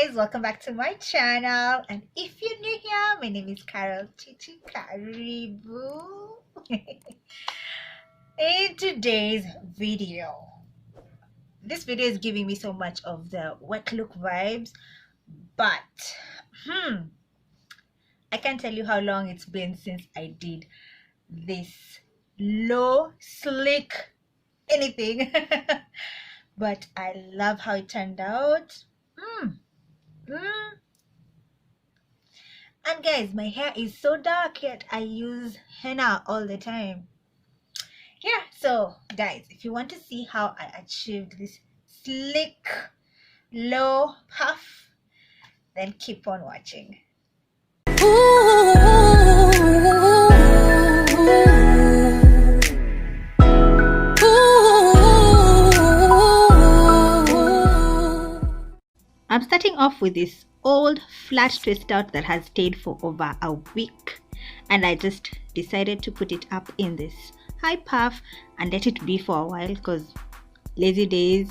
guys, welcome back to my channel, and if you're new here, my name is Carol Tichie Karibu. In today's video, this video is giving me so much of the wet look vibes, but I can't tell you how long it's been since I did this low slick anything. But I love how it turned out. And guys, my hair is so dark, yet I use henna all the time. Yeah, so guys, if you want to see how I achieved this slick low puff, then keep on watching. I'm starting off with this old flat twist out that has stayed for over a week, and I just decided to put it up in this high puff and let it be for a while because lazy days.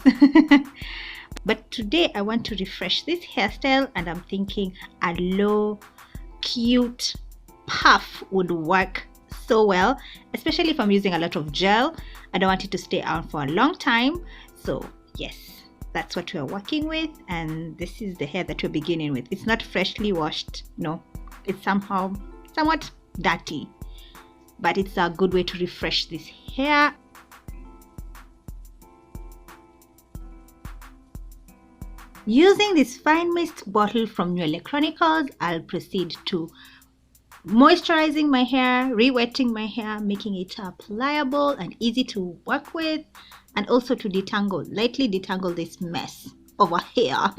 But today I want to refresh this hairstyle, and I'm thinking a low cute puff would work so well, especially if I'm using a lot of gel. I don't want it to stay on for a long time, so yes, that's what we're working with. And this is the hair that we're beginning with. It's not freshly washed, no, it's somewhat dirty, but it's a good way to refresh this hair. Using this fine mist bottle from NYWELE Chronicles, I'll proceed to moisturizing my hair, re-wetting my hair, making it pliable and easy to work with, and also to lightly detangle this mess of a hair.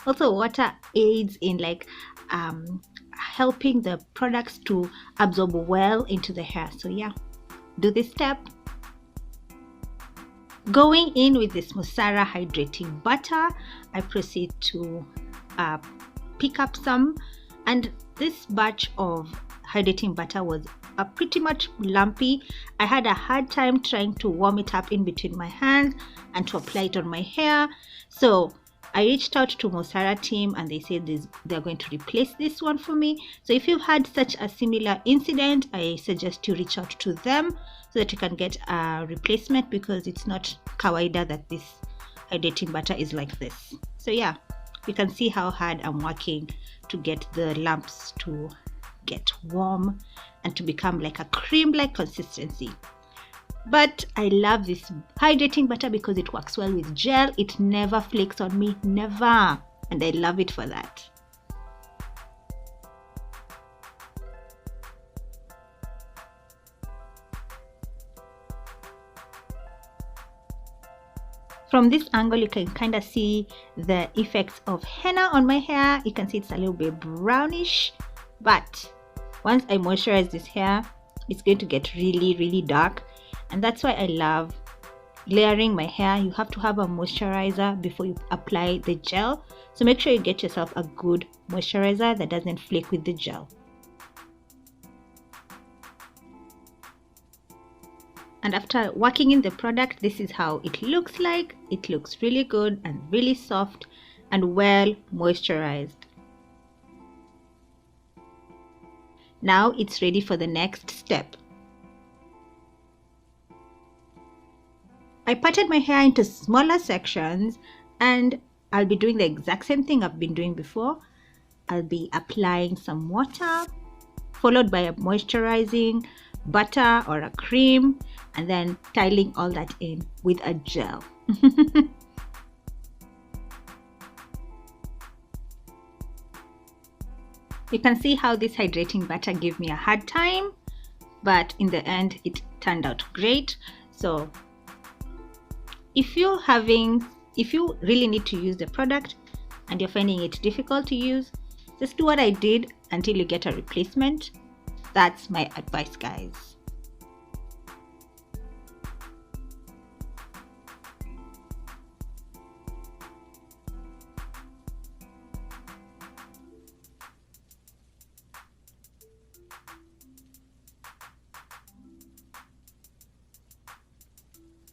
Also, water aids in helping the products to absorb well into the hair. So yeah, do this step. Going in with this MOSARA Hydrating Butter, I proceed to pick up some, and this batch of hydrating butter was pretty much lumpy. I had a hard time trying to warm it up in between my hands and to apply it on my hair, so I reached out to MOSARA team and they said they're going to replace this one for me. So if you've had such a similar incident, I suggest you reach out to them so that you can get a replacement, because it's not kawaida that this hydrating butter is like this. So yeah, you can see how hard I'm working to get the lumps to get warm and to become like a cream-like consistency. But I love this hydrating butter because it works well with gel. It never flakes on me, never, and I love it for that. From this angle, you can kind of see the effects of henna on my hair. You can see it's a little bit brownish, but once I moisturize this hair, it's going to get really dark. And that's why I love layering my hair. You have to have a moisturizer before you apply the gel, so make sure you get yourself a good moisturizer that doesn't flake with the gel. And after working in the product, this is how it looks like. It looks really good and really soft and well moisturized. Now it's ready for the next step. I parted my hair into smaller sections, and I'll be doing the exact same thing I've been doing before. I'll be applying some water, followed by a moisturizing butter or a cream, and then tiling all that in with a gel. You can see how this hydrating butter gave me a hard time, but in the end it turned out great. So if you really need to use the product and you're finding it difficult to use, just do what I did until you get a replacement. That's my advice, guys.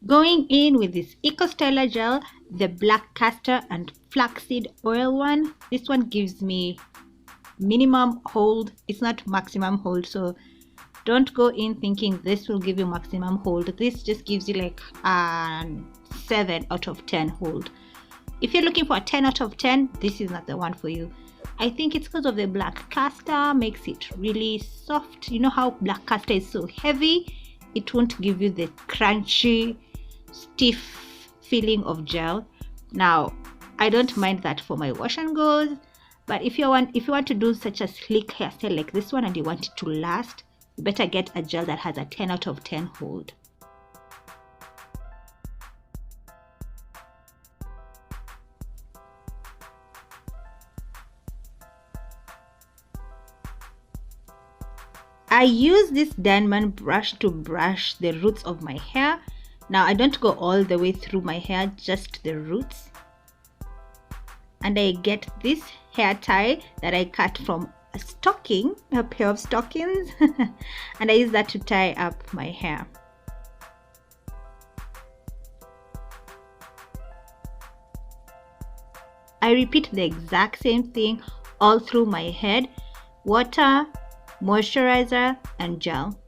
Going in with this Eco Styler gel, the black castor and flaxseed oil one. This one gives me minimum hold, it's not maximum hold, so don't go in thinking this will give you maximum hold. This just gives you like a 7 out of 10 hold. If you're looking for a 10 out of 10, this is not the one for you. I think it's because of the black castor makes it really soft. You know how black castor is so heavy, it won't give you the crunchy, stiff feeling of gel. Now I don't mind that for my wash and goes, but if you want to do such a sleek hairstyle like this one and you want it to last, you better get a gel that has a 10 out of 10 hold. I use this DENMAN brush to brush the roots of my hair. Now I don't go all the way through my hair, just the roots. And I get this hair tie that I cut from a stocking, a pair of stockings, and I use that to tie up my hair. I repeat the exact same thing all through my head. Water, moisturizer and gel.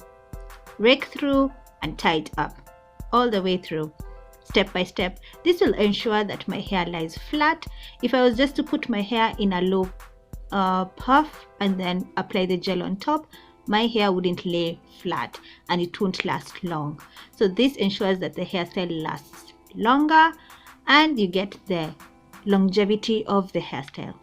Rake through and tie it up all the way through, step by step. This will ensure that my hair lies flat. If I was just to put my hair in a low puff and then apply the gel on top, my hair wouldn't lay flat and it won't last long. So this ensures that the hairstyle lasts longer and you get the longevity of the hairstyle.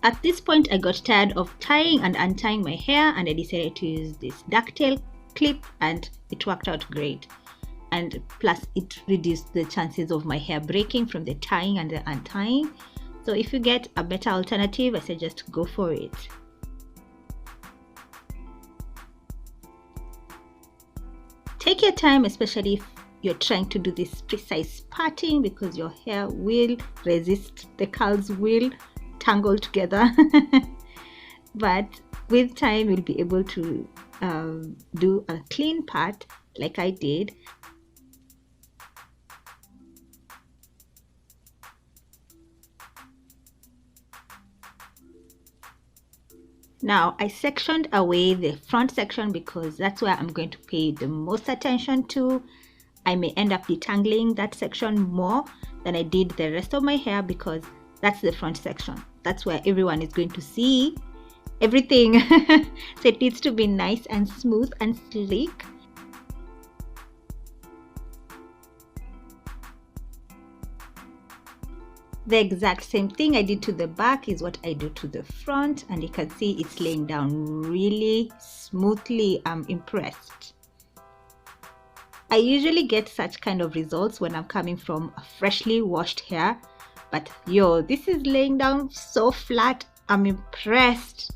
At this point, I got tired of tying and untying my hair and I decided to use this ducktail clip and it worked out great. And plus it reduced the chances of my hair breaking from the tying and the untying. So if you get a better alternative, I suggest go for it. Take your time, especially if you're trying to do this precise parting, because your hair will resist, the curls will tangle together. But with time you'll be able to do a clean part like I did. Now I sectioned away the front section because that's where I'm going to pay the most attention to. I may end up detangling that section more than I did the rest of my hair because that's the front section. That's where everyone is going to see everything. So it needs to be nice and smooth and sleek. The exact same thing I did to the back is what I do to the front, and you can see it's laying down really smoothly. I'm impressed. I usually get such kind of results when I'm coming from a freshly washed hair, but yo, this is laying down so flat. I'm impressed.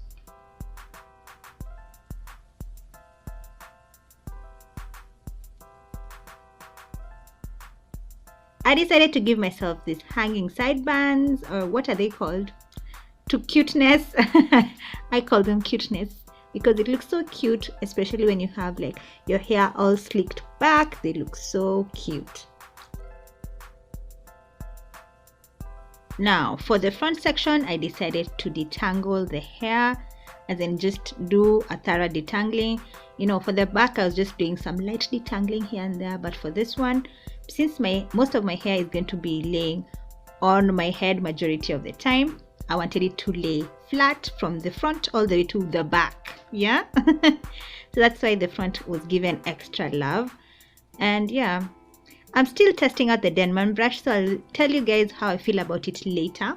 I decided to give myself these hanging side bands, or what are they called? To cuteness. I call them cuteness because it looks so cute, especially when you have like your hair all slicked back. They look so cute. Now for the front section, I decided to detangle the hair, and then just do a thorough detangling. You know, for the back I was just doing some light detangling here and there, but for this one, since most of my hair is going to be laying on my head majority of the time, I wanted it to lay flat from the front all the way to the back. Yeah. So that's why the front was given extra love. And yeah, I'm still testing out the DENMAN brush, so I'll tell you guys how I feel about it later.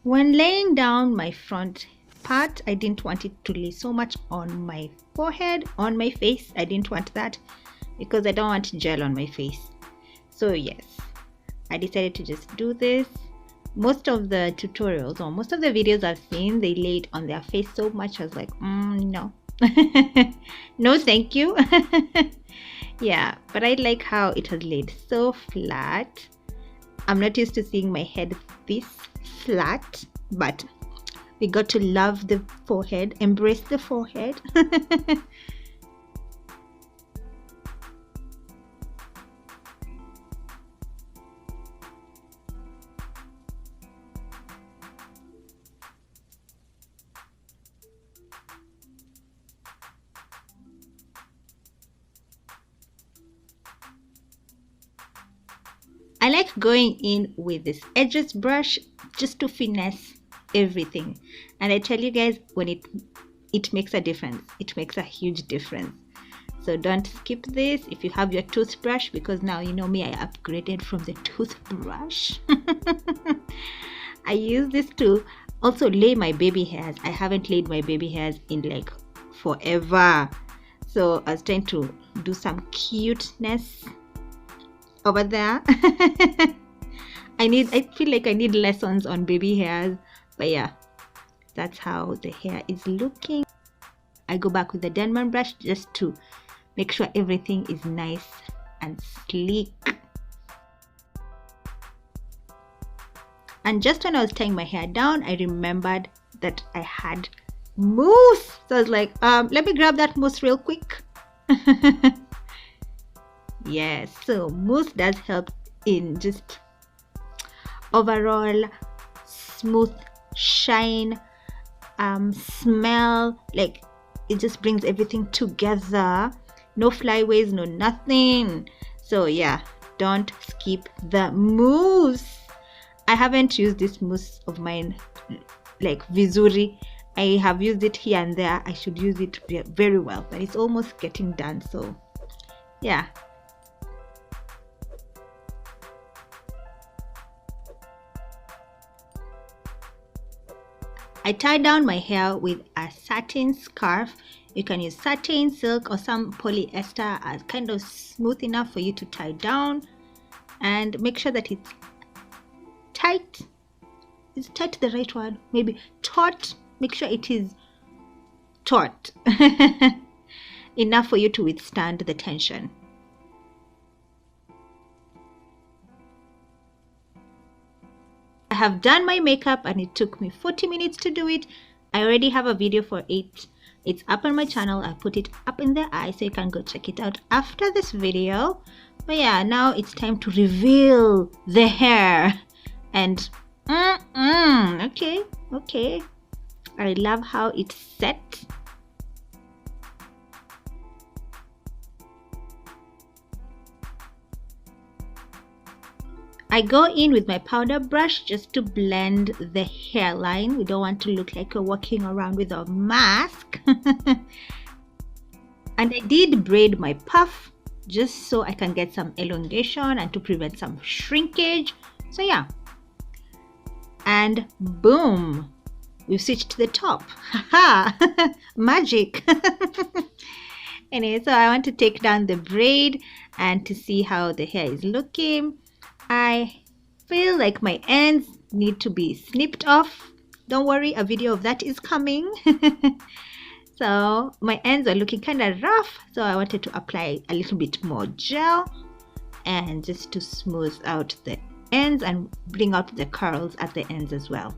When laying down my front part, I didn't want it to lay so much on my forehead, on my face. I didn't want that because I don't want gel on my face. So yes, I decided to just do this. Most of the tutorials or most of the videos I've seen, they lay it on their face so much. I was like, no. No thank you. Yeah, but I like how it has laid so flat. I'm not used to seeing my head this flat, but we got to love the forehead, embrace the forehead. I like going in with this edges brush just to finesse everything, and I tell you guys, when it makes a difference. It makes a huge difference. So don't skip this if you have your toothbrush, because now you know me, I upgraded from the toothbrush. I use this to also lay my baby hairs. I haven't laid my baby hairs in like forever, so I was trying to do some cuteness over there. I feel like I need lessons on baby hairs, but yeah, that's how the hair is looking. I go back with the DENMAN brush just to make sure everything is nice and sleek. And just when I was tying my hair down, I remembered that I had mousse, so I was like, let me grab that mousse real quick. Yes, so mousse does help in just overall smooth shine, smell, like it just brings everything together. No flyaways, no nothing. So yeah, don't skip the mousse. I haven't used this mousse of mine like vizuri. I have used it here and there. I should use it very well, but it's almost getting done, so yeah. I tie down my hair with a satin scarf. You can use satin, silk, or some polyester as kind of smooth enough for you to tie down, and make sure that it's tight. Is tight the right word? Maybe taut. Make sure it is taut enough for you to withstand the tension. I have done my makeup and it took me 40 minutes to do it. I already have a video for it. It's up on my channel. I put it up in the eye so you can go check it out after this video. But yeah, now it's time to reveal the hair. And okay. I love how it's set. I go in with my powder brush just to blend the hairline. We don't want to look like we're walking around with a mask. And I did braid my puff just so I can get some elongation and to prevent some shrinkage. So yeah. And boom, we've switched to the top. Haha, magic. Anyway, so I want to take down the braid and to see how the hair is looking. I feel like my ends need to be snipped off. Don't worry, a video of that is coming. So my ends are looking kind of rough, so I wanted to apply a little bit more gel and just to smooth out the ends and bring out the curls at the ends as well.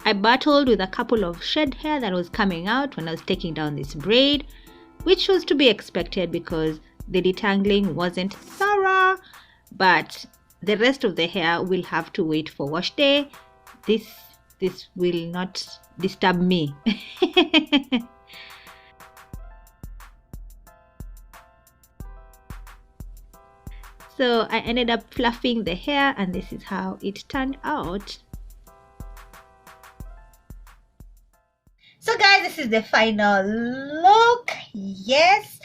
I battled with a couple of shed hair that was coming out when I was taking down this braid, which was to be expected because the detangling wasn't thorough, but the rest of the hair will have to wait for wash day. This will not disturb me. So I ended up fluffing the hair and this is how it turned out. So guys, this is the final look. Yes,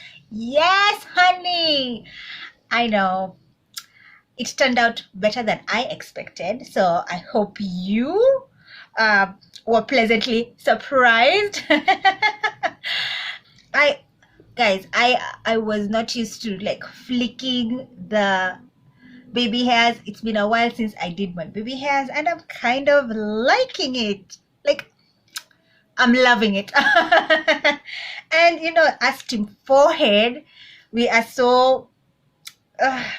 honey. I know it turned out better than I expected, so I hope you were pleasantly surprised. I was not used to like flicking the baby hairs. It's been a while since I did my baby hairs, and I'm kind of liking it. Like, I'm loving it. And as to forehead, we are so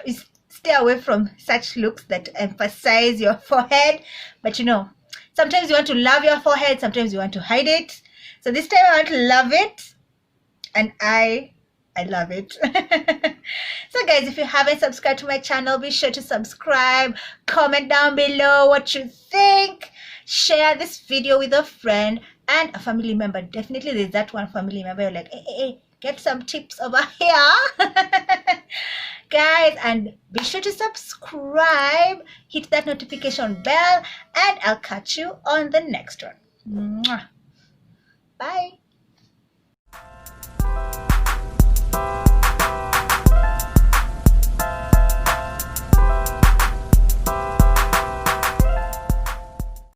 we stay away from such looks that emphasize your forehead. But sometimes you want to love your forehead, sometimes you want to hide it. So this time I want to love it, and I love it. So guys, if you haven't subscribed to my channel, be sure to subscribe. Comment down below what you think. Share this video with a friend and a family member. Definitely there's that one family member you're like, hey, get some tips over here. Guys, and be sure to subscribe, hit that notification bell, and I'll catch you on the next one. Mwah. Bye.